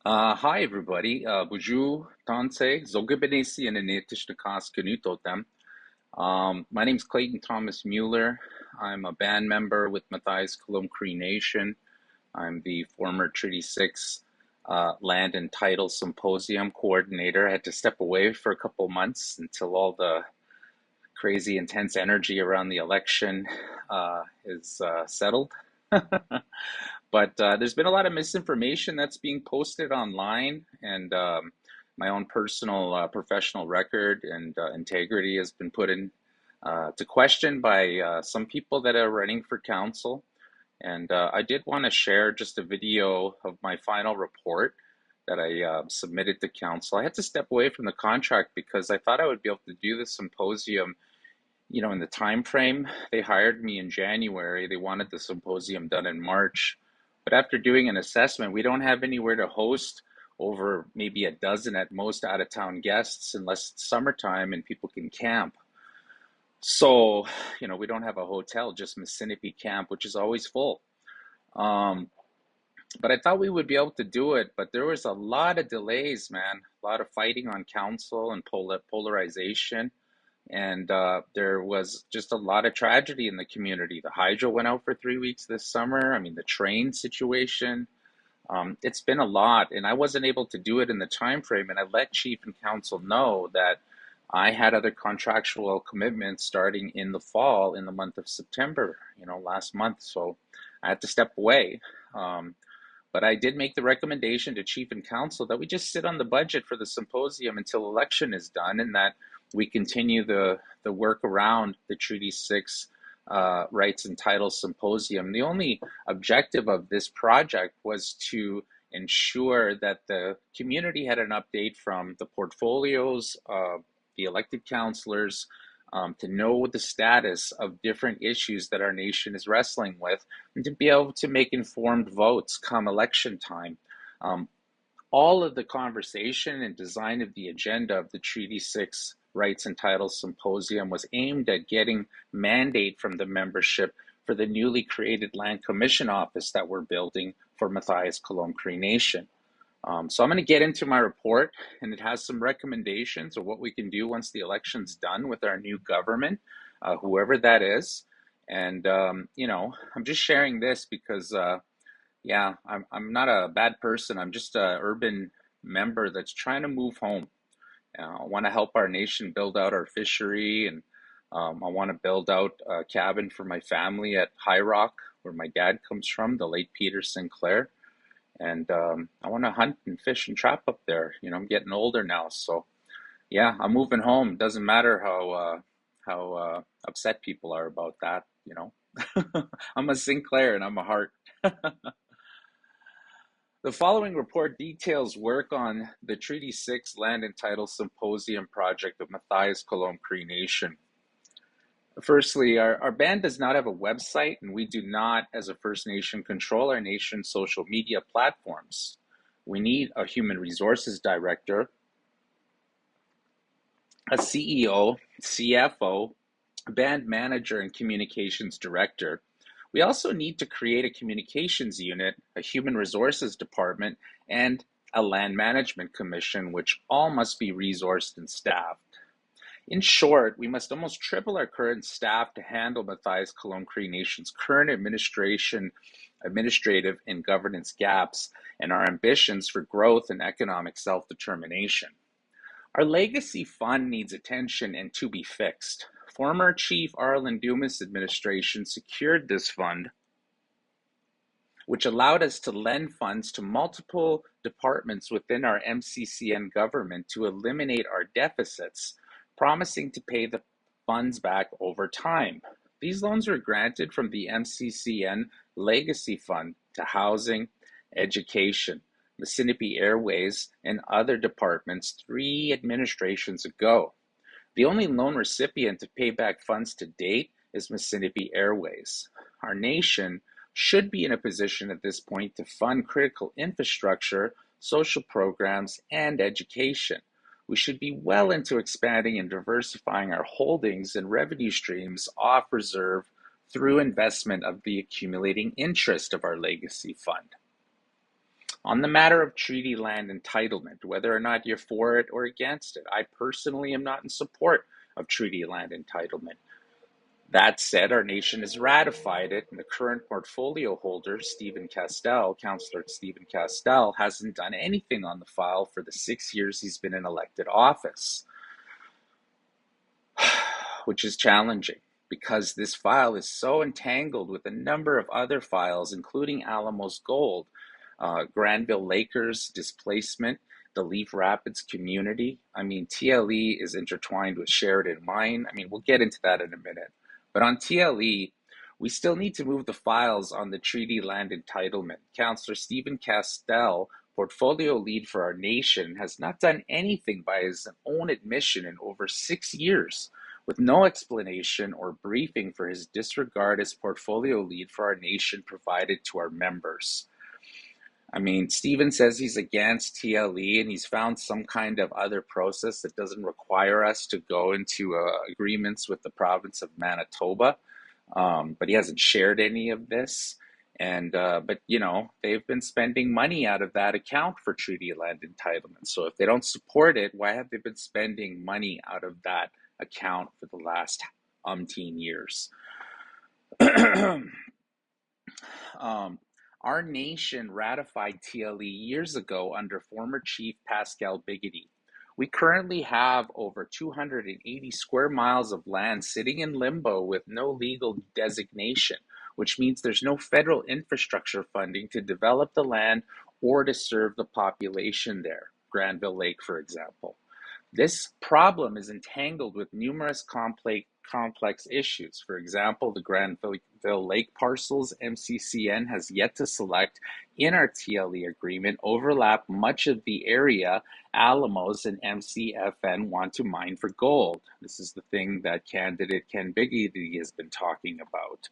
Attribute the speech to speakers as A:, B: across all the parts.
A: Hi everybody. Bonjour, Tante, Zogibenesi and Anitishnakas Kanutotem. My name is Clayton Thomas-Muller. I'm a band member with Matthias Colum Cree Nation. I'm the former Treaty 6 Land and Title Symposium coordinator. I had to step away for a couple months until all the crazy intense energy around the election is settled. But there's been a lot of misinformation that's being posted online, and my own personal professional record and integrity has been put in to question by some people that are running for council. And I did want to share just a video of my final report that I submitted to council. I had to step away from the contract because I thought I would be able to do the symposium, in the time frame. They hired me in January. They wanted the symposium done in March. But after doing an assessment, we don't have anywhere to host over maybe a dozen at most out of town guests unless it's summertime and people can camp. So, we don't have a hotel, just Mississippi Camp, which is always full. Um, but I thought we would be able to do it, but there was a lot of delays, man, a lot of fighting on council and polarization. And there was just a lot of tragedy in the community. The hydro went out for 3 weeks this summer. I mean, the train situation. It's been a lot, and I wasn't able to do it in the time frame. And I let chief and council know that I had other contractual commitments starting in the fall, in the month of September, last month. So I had to step away. But I did make the recommendation to chief and council that we just sit on the budget for the symposium until election is done, and that we continue the work around the Treaty 6 Rights and Titles Symposium. The only objective of this project was to ensure that the community had an update from the portfolios of the elected councillors, to know the status of different issues that our nation is wrestling with, and to be able to make informed votes come election time. Um, all of the conversation and design of the agenda of the Treaty 6 Rights and Titles Symposium was aimed at getting mandate from the membership for the newly created Land Commission office that we're building for Matthias Colum Cree Nation. So I'm going to get into my report, and it has some recommendations of what we can do once the election's done with our new government, whoever that is. And, I'm just sharing this because, yeah, I'm not a bad person. I'm just an urban member that's trying to move home. I want to help our nation build out our fishery, and I want to build out a cabin for my family at High Rock, where my dad comes from, the late Peter Sinclair. And I want to hunt and fish and trap up there. I'm getting older now, so yeah, I'm moving home. Doesn't matter how upset people are about that. I'm a Sinclair and I'm a Hart. The following report details work on the Treaty 6 Land and Title Symposium project of Matthias Colum Cree Nation. Firstly, our band does not have a website, and we do not, as a First Nation, control our nation's social media platforms. We need a human resources director, a CEO, CFO, band manager, and communications director. We also need to create a communications unit, a human resources department, and a land management commission, which all must be resourced and staffed. In short, we must almost triple our current staff to handle Matthias Colum Cree Nation's current administrative and governance gaps, and our ambitions for growth and economic self-determination. Our legacy fund needs attention and to be fixed. Former Chief Arlen Dumas' administration secured this fund, which allowed us to lend funds to multiple departments within our MCCN government to eliminate our deficits, promising to pay the funds back over time. These loans were granted from the MCCN Legacy Fund to housing, education, Mississippi Airways, and other departments 3 administrations ago. The only loan recipient to pay back funds to date is Mississippi Airways. Our nation should be in a position at this point to fund critical infrastructure, social programs, and education. We should be well into expanding and diversifying our holdings and revenue streams off reserve through investment of the accumulating interest of our legacy fund. On the matter of treaty land entitlement, whether or not you're for it or against it, I personally am not in support of treaty land entitlement. That said, our nation has ratified it, and the current portfolio holder, Councillor Stephen Castell, hasn't done anything on the file for the 6 years he's been in elected office, which is challenging because this file is so entangled with a number of other files, including Alamos Gold, Granville Lakers displacement, the Leaf Rapids community. I mean, TLE is intertwined with Sheridan Mine. I mean, we'll get into that in a minute. But on TLE, we still need to move the files on the treaty land entitlement. Councillor Stephen Castell, portfolio lead for our nation, has not done anything by his own admission in over 6 years, with no explanation or briefing for his disregard as portfolio lead for our nation provided to our members. I mean, Stephen says he's against TLE and he's found some kind of other process that doesn't require us to go into agreements with the province of Manitoba, but he hasn't shared any of this. And but you know, they've been spending money out of that account for treaty land entitlement. So if they don't support it, why have they been spending money out of that account for the last umpteen years? Our nation ratified TLE years ago under former Chief Pascal Biggity. We currently have over 280 square miles of land sitting in limbo with no legal designation, which means there's no federal infrastructure funding to develop the land or to serve the population there, Granville Lake, for example. This problem is entangled with numerous complex issues. For example, the Granville Lake parcels MCCN has yet to select in our TLE agreement overlap much of the area Alamos and MCFN want to mine for gold. This is the thing that candidate Ken Biggity has been talking about.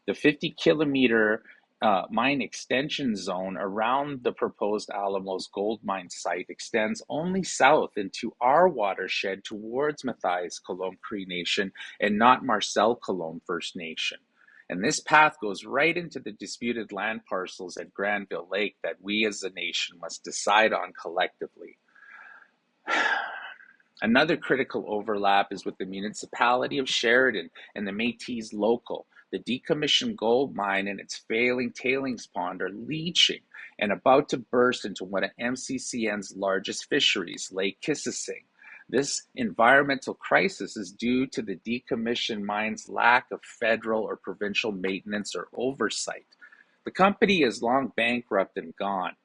A: The 50-kilometer mine extension zone around the proposed Alamos gold mine site extends only south into our watershed towards Matthias Colomb Cree Nation and not Marcel Colomb First Nation. And this path goes right into the disputed land parcels at Granville Lake that we as a nation must decide on collectively. Another critical overlap is with the municipality of Sheridan and the Métis local. The decommissioned gold mine and its failing tailings pond are leaching and about to burst into one of MCCN's largest fisheries, Lake Kississing. This environmental crisis is due to the decommissioned mine's lack of federal or provincial maintenance or oversight. The company is long bankrupt and gone.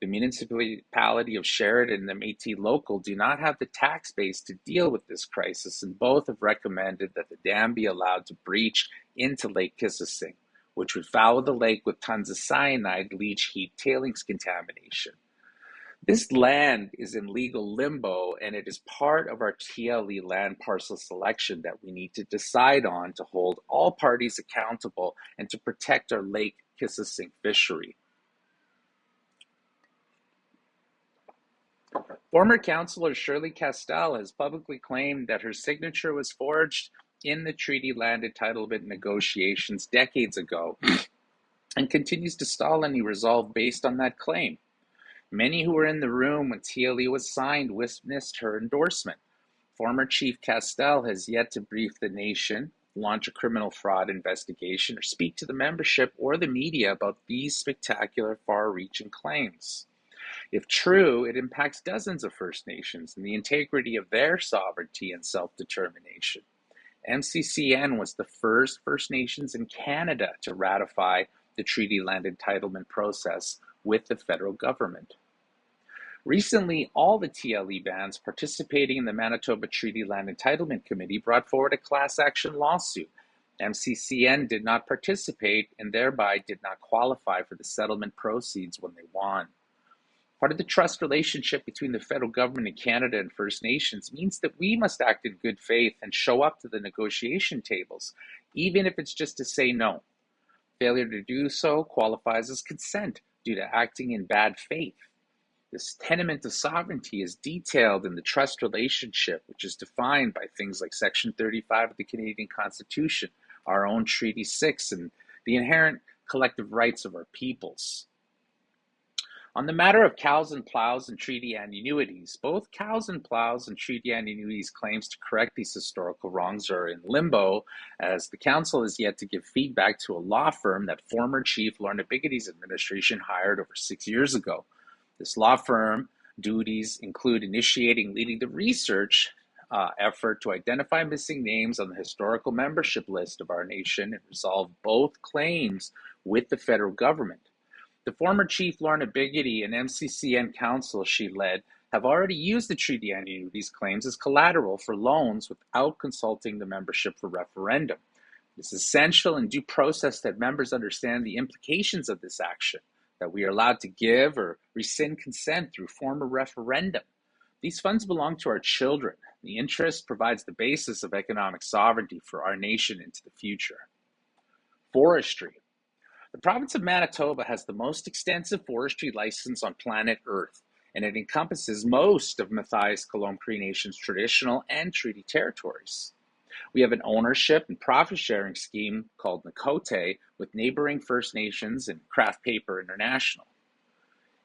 A: The municipality of Sheridan and the Métis local do not have the tax base to deal with this crisis, and both have recommended that the dam be allowed to breach into Lake Kississing, which would foul the lake with tons of cyanide, leach heat, tailings contamination. This land is in legal limbo, and it is part of our TLE land parcel selection that we need to decide on to hold all parties accountable and to protect our Lake Kississing fishery. Former councillor Shirley Castell has publicly claimed that her signature was forged in the treaty land entitlement negotiations decades ago and continues to stall any resolve based on that claim. Many who were in the room when TLE was signed witnessed her endorsement. Former Chief Castell has yet to brief the nation, launch a criminal fraud investigation, or speak to the membership or the media about these spectacular, far-reaching claims. If true, it impacts dozens of First Nations and the integrity of their sovereignty and self-determination. MCCN was the first First Nations in Canada to ratify the treaty land entitlement process with the federal government. Recently, all the TLE bands participating in the Manitoba Treaty Land Entitlement Committee brought forward a class action lawsuit. MCCN did not participate and thereby did not qualify for the settlement proceeds when they won. Part of the trust relationship between the federal government of Canada and First Nations means that we must act in good faith and show up to the negotiation tables, even if it's just to say no. Failure to do so qualifies as consent due to acting in bad faith. This tenement of sovereignty is detailed in the trust relationship, which is defined by things like Section 35 of the Canadian Constitution, our own Treaty 6, and the inherent collective rights of our peoples. On the matter of cows and plows and treaty annuities, both cows and plows and treaty annuities claims to correct these historical wrongs are in limbo, as the council is yet to give feedback to a law firm that former Chief Lorna Biggety's administration hired over 6 years ago. This law firm duties include initiating, leading the research effort to identify missing names on the historical membership list of our nation and resolve both claims with the federal government. The former Chief Lorna Biggety and MCCN council she led have already used the treaty annuities claims as collateral for loans without consulting the membership for referendum. It is essential in due process that members understand the implications of this action, that we are allowed to give or rescind consent through form of referendum. These funds belong to our children. The interest provides the basis of economic sovereignty for our nation into the future. Forestry. The province of Manitoba has the most extensive forestry license on planet Earth, and it encompasses most of Matthias-Cologne Cree Nation's traditional and treaty territories. We have an ownership and profit-sharing scheme called Nakote with neighboring First Nations and Craft Paper International.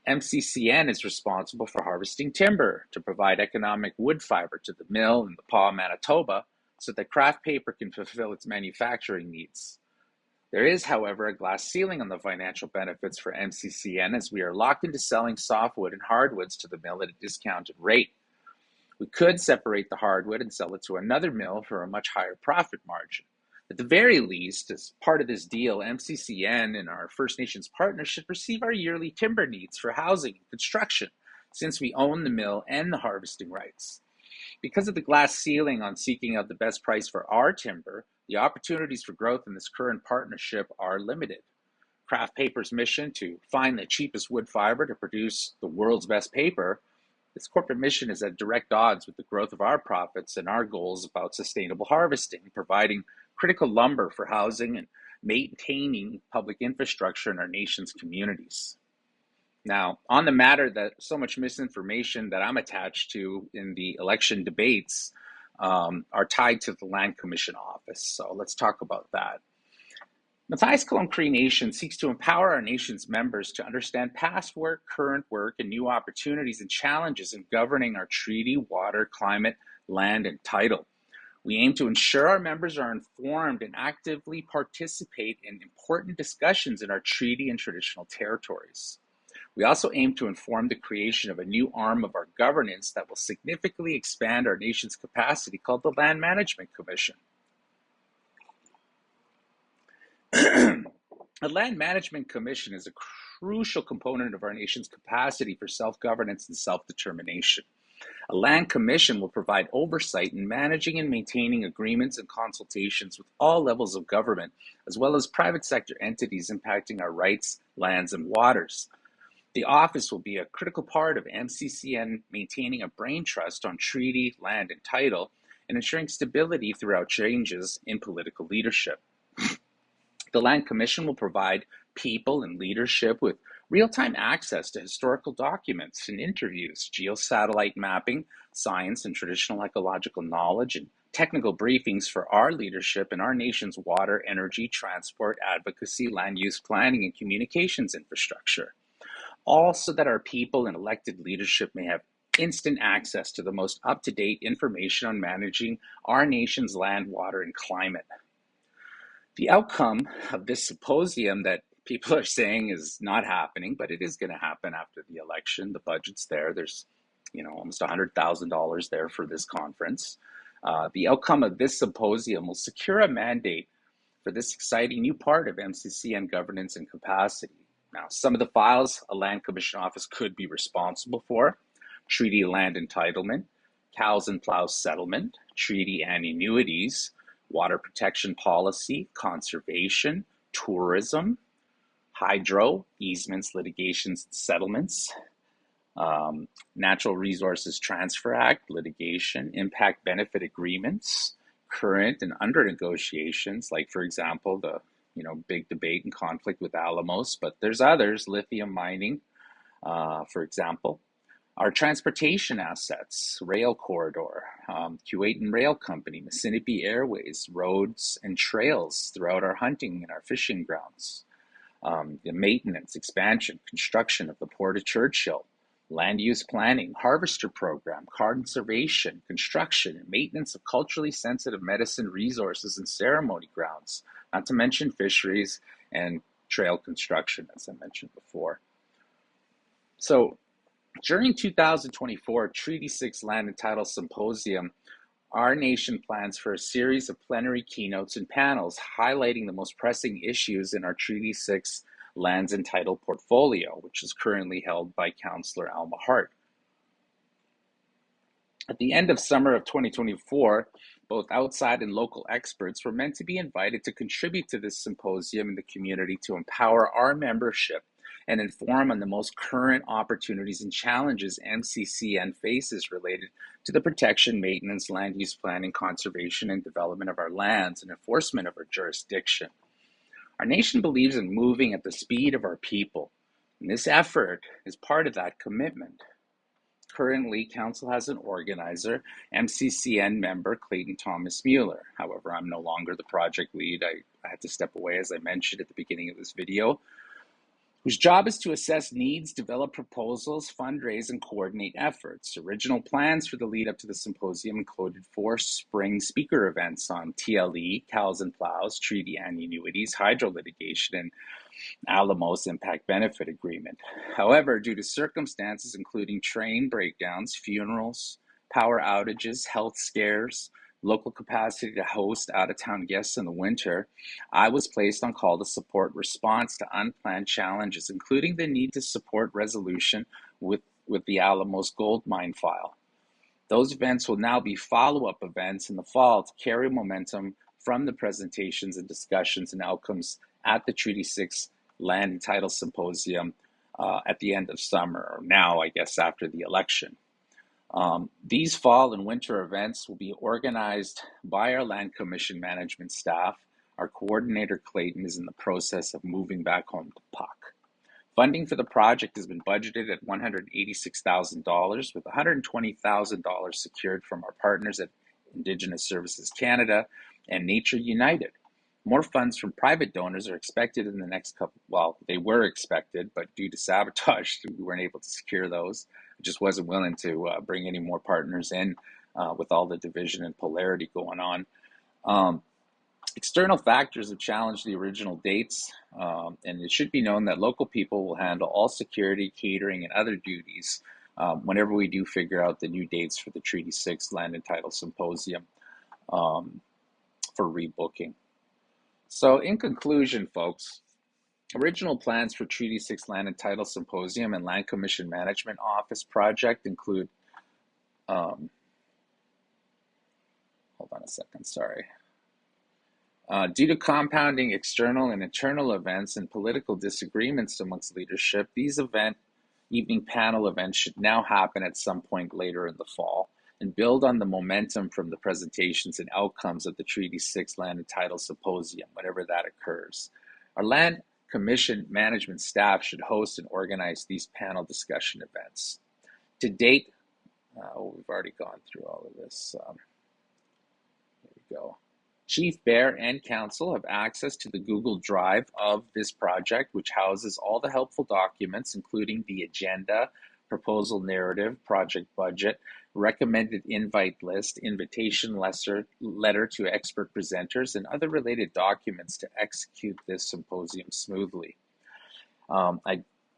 A: MCCN is responsible for harvesting timber to provide economic wood fiber to the mill in the Pas, Manitoba, so that craft paper can fulfill its manufacturing needs. There is, however, a glass ceiling on the financial benefits for MCCN, as we are locked into selling softwood and hardwoods to the mill at a discounted rate. We could separate the hardwood and sell it to another mill for a much higher profit margin. At the very least, as part of this deal, MCCN and our First Nations partners should receive our yearly timber needs for housing and construction, since we own the mill and the harvesting rights. Because of the glass ceiling on seeking out the best price for our timber, the opportunities for growth in this current partnership are limited. Craft Paper's mission to find the cheapest wood fiber to produce the world's best paper, this corporate mission is at direct odds with the growth of our profits and our goals about sustainable harvesting, providing critical lumber for housing and maintaining public infrastructure in our nation's communities. Now, on the matter that so much misinformation that I'm attached to in the election debates are tied to the Land Commission office. So let's talk about that. Matthias-Cologne Cree Nation seeks to empower our nation's members to understand past work, current work, and new opportunities and challenges in governing our treaty, water, climate, land, and title. We aim to ensure our members are informed and actively participate in important discussions in our treaty and traditional territories. We also aim to inform the creation of a new arm of our governance that will significantly expand our nation's capacity, called the Land Management Commission. A Land Management Commission is a crucial component of our nation's capacity for self-governance and self-determination. A Land Commission will provide oversight in managing and maintaining agreements and consultations with all levels of government, as well as private sector entities impacting our rights, lands, and waters. The office will be a critical part of MCCN maintaining a brain trust on treaty, land, and title, and ensuring stability throughout changes in political leadership. The Land Commission will provide people and leadership with real-time access to historical documents and interviews, geosatellite mapping, science and traditional ecological knowledge, and technical briefings for our leadership in our nation's water, energy, transport, advocacy, land use planning, and communications infrastructure. All so that our people and elected leadership may have instant access to the most up-to-date information on managing our nation's land, water, and climate. The outcome of this symposium that people are saying is not happening, but it is going to happen after the election. The budget's there. There's, almost $100,000 there for this conference. The outcome of this symposium will secure a mandate for this exciting new part of MCCN governance and capacity. Now, some of the files a Land Commission office could be responsible for: treaty land entitlement, cows and plows settlement, treaty annuities, water protection policy, conservation, tourism, hydro, easements, litigations, and settlements, Natural Resources Transfer Act, litigation, impact benefit agreements, current and under negotiations, like, for example, the big debate and conflict with Alamos, but there's others, lithium mining, for example. Our transportation assets, rail corridor, Kuwait Rail Company, Mississippi Airways, roads and trails throughout our hunting and our fishing grounds. the maintenance, expansion, construction of the Port of Churchill, land use planning, harvester program, conservation, construction, and maintenance of culturally sensitive medicine resources and ceremony grounds, not to mention fisheries and trail construction, as I mentioned before. So during 2024 Treaty 6 Land and Title Symposium, our nation plans for a series of plenary keynotes and panels highlighting the most pressing issues in our Treaty 6 lands and title portfolio, which is currently held by Councillor Alma Hart. At the end of summer of 2024, both outside and local experts were meant to be invited to contribute to this symposium in the community to empower our membership and inform on the most current opportunities and challenges MCCN faces related to the protection, maintenance, land use planning, conservation, and development of our lands and enforcement of our jurisdiction. Our nation believes in moving at the speed of our people, and this effort is part of that commitment. Currently, Council has an organizer, MCCN member Clayton Thomas-Muller. However, I'm no longer the project lead. I had to step away, as I mentioned at the beginning of this video, whose job is to assess needs, develop proposals, fundraise, and coordinate efforts. Original plans for the lead up to the symposium included 4 spring speaker events on TLE, cows and plows, treaty annuities, hydro litigation, and Alamos Impact Benefit Agreement. However, due to circumstances including train breakdowns, funerals, power outages, health scares, local capacity to host out-of-town guests in the winter, I was placed on call to support response to unplanned challenges, including the need to support resolution with the Alamos gold mine file. Those events will now be follow-up events in the fall to carry momentum from the presentations and discussions and outcomes at the Treaty 6 Land and Title Symposium at the end of summer, or now, I guess, after the election. These fall and winter events will be organized by our Land Commission management staff. Our coordinator, Clayton, is in the process of moving back home to Puck. Funding for the project has been budgeted at $186,000, with $120,000 secured from our partners at Indigenous Services Canada and Nature United. More funds from private donors are expected in the next couple, well, they were expected, but due to sabotage, we weren't able to secure those. I just wasn't willing to bring any more partners in with all the division and polarity going on. External factors have challenged the original dates, and it should be known that local people will handle all security, catering, and other duties whenever we do figure out the new dates for the Treaty 6 Land and Title Symposium for rebooking. So in conclusion, folks, original plans for Treaty 6 Land and Title Symposium and Land Commission Management Office project include, hold on a second, sorry. Due to compounding external and internal events and political disagreements amongst leadership, these evening panel events should now happen at some point later in the fall and build on the momentum from the presentations and outcomes of the Treaty 6 Land and Title Symposium, whenever that occurs. Our Land Commission management staff should host and organize these panel discussion events. To date, we've already gone through all of this. Here we go. Chief Bear and Council have access to the Google Drive of this project, which houses all the helpful documents, including the agenda, proposal narrative, project budget, recommended invite list, invitation letter to expert presenters, and other related documents to execute this symposium smoothly.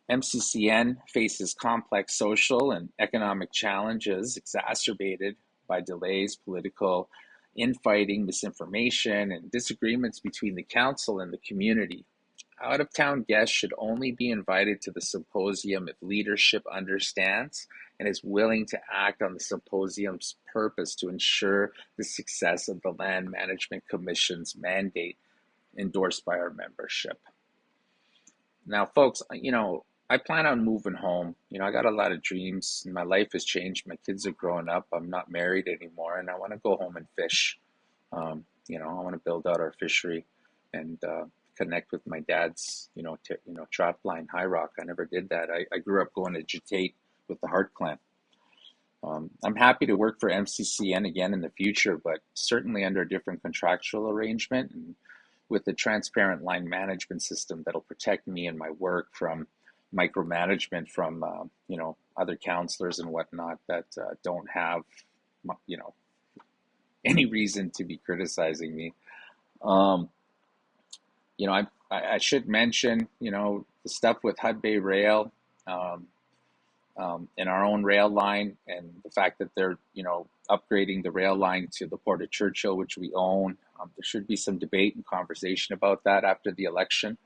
A: MCCN faces complex social and economic challenges exacerbated by delays, political infighting, misinformation, and disagreements between the council and the community. Out-of-town guests should only be invited to the symposium if leadership understands and is willing to act on the symposium's purpose to ensure the success of the Land Management Commission's mandate endorsed by our membership. Now, folks, I plan on moving home. I got a lot of dreams. My life has changed. My kids are growing up. I'm not married anymore, and I want to go home and fish. I want to build out our fishery and connect with my dad's, trap line, High Rock. I never did that. I grew up going to Jutate with the Hart Clan. I'm happy to work for MCCN again in the future, but certainly under a different contractual arrangement and with a transparent line management system that'll protect me and my work from micromanagement from other counselors and whatnot that don't have you know any reason to be criticizing me. Um, I should mention the stuff with Hud Bay Rail. Um, in our own rail line, and the fact that they're upgrading the rail line to the Port of Churchill, which we own. There should be some debate and conversation about that after the election.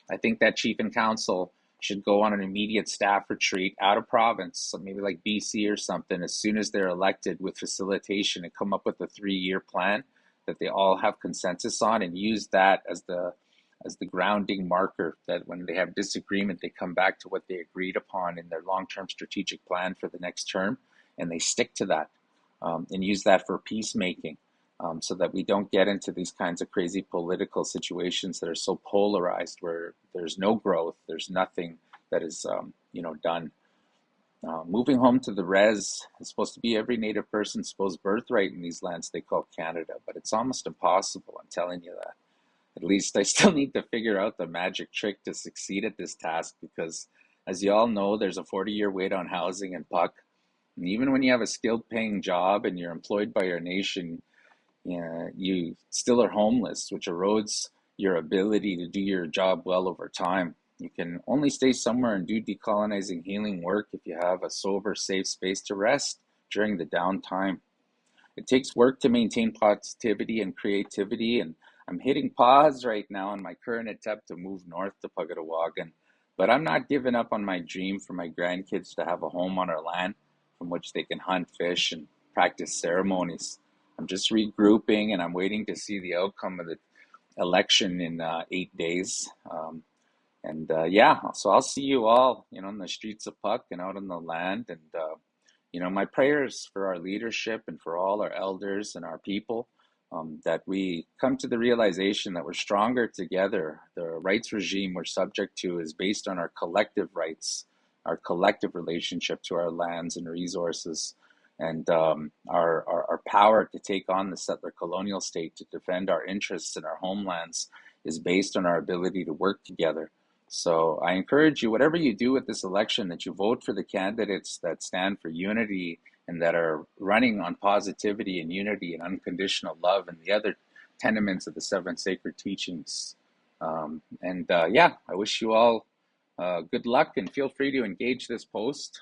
A: I think that chief and council should go on an immediate staff retreat out of province, so maybe like BC or something, as soon as they're elected, with facilitation, and come up with a 3-year plan that they all have consensus on, and use that as the grounding marker, that when they have disagreement, they come back to what they agreed upon in their long-term strategic plan for the next term, and they stick to that, and use that for peacemaking, so that we don't get into these kinds of crazy political situations that are so polarized, where there's no growth, there's nothing that is done. Moving home to the res is supposed to be every Native person's supposed birthright in these lands they call Canada, but it's almost impossible, I'm telling you that. At least I still need to figure out the magic trick to succeed at this task, because as you all know, there's a 40-year wait on housing in Puck. And even when you have a skilled paying job and you're employed by your nation, you still are homeless, which erodes your ability to do your job well over time. You can only stay somewhere and do decolonizing healing work if you have a sober, safe space to rest during the downtime. It takes work to maintain positivity and creativity, and I'm hitting pause right now on my current attempt to move north to Pugatawagan, but I'm not giving up on my dream for my grandkids to have a home on our land from which they can hunt, fish, and practice ceremonies. I'm just regrouping, and I'm waiting to see the outcome of the election in 8 days. So I'll see you all, in the streets of Puck and out on the land. And, my prayers for our leadership and for all our elders and our people, that we come to the realization that we're stronger together. The rights regime we're subject to is based on our collective rights, our collective relationship to our lands and resources, and our power to take on the settler colonial state to defend our interests in our homelands is based on our ability to work together. So I encourage you, whatever you do with this election, that you vote for the candidates that stand for unity and that are running on positivity and unity and unconditional love and the other tenements of the seven sacred teachings. I wish you all good luck, and feel free to engage this post.